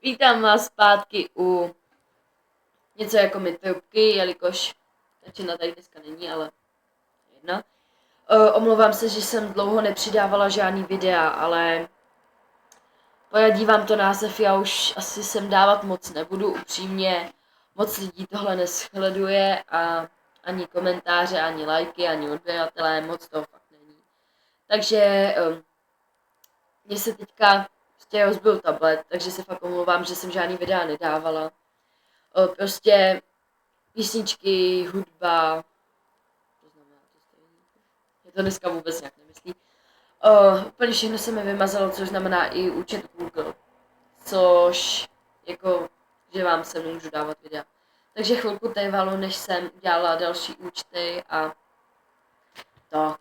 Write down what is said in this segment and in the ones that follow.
Vítám vás zpátky u něco jako Mytopky, jelikož Kačina tady dneska není, ale jedna. Omlouvám se, že jsem dlouho nepřidávala žádný videa, ale poradí vám to název, já už asi sem dávat moc nebudu, upřímně moc lidí tohle nesleduje a ani komentáře, ani lajky, ani odběratelé, moc toho fakt není. Takže mně se teďka rozbil tablet, takže se fakt omlouvám, že jsem žádný videa nedávala. Prostě písničky, hudba, to znamená to stejný. Je to dneska vůbec nějak nemyslí. Úplně všechno se mi vymazalo, což znamená i účet Google. Což, jako, že vám se můžu dávat videa. Takže chvilku trvalo, než jsem dělala další účty a tak.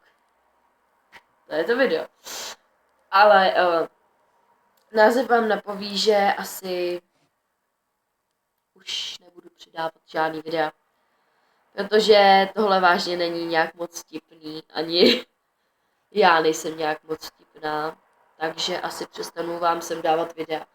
To je to video. Ale název vám napoví, že asi už nebudu přidávat žádný videa. Protože tohle vážně není nějak moc vtipný, ani já nejsem nějak moc vtipná, takže asi přestanu vám sem dávat videa.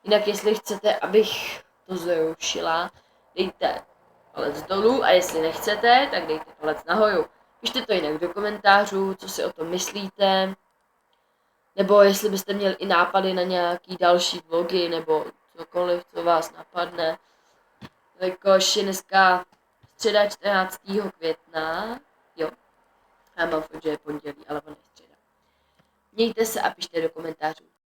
Jinak jestli chcete, abych to zrušila, dejte palec dolů a jestli nechcete, tak dejte palec nahoru. Pište to jinak do komentářů, co si o tom myslíte, nebo jestli byste měli i nápady na nějaký další vlogy, nebo cokoliv, co vás napadne. Jakož je dneska středa 14. května, jo, já mám fakt, že je pondělí, ale on je středa. Mějte se a pište do komentářů.